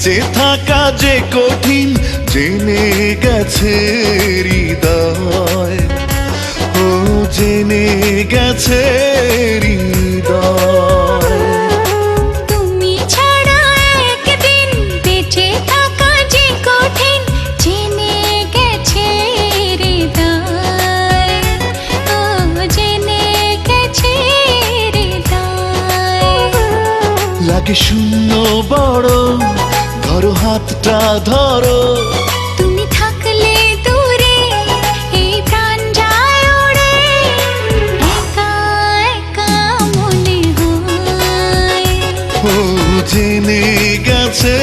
বেঁচে থাকা যে কঠিন জেনে গেছে হৃদয়, ও জেনে গেছে হৃদয়। তুমি ছাড়া একদিন বেঁচে থাকা যে কঠিন জেনে গেছে হৃদয়, ও জেনে গেছে হৃদয়। লাগে শূন্য বড়, ধরো হাতটা ধরো। তুমি থাকলে দূরে এই প্রাণ যায় উড়ে, একা একা মনে হয়। ও জেনে গেছে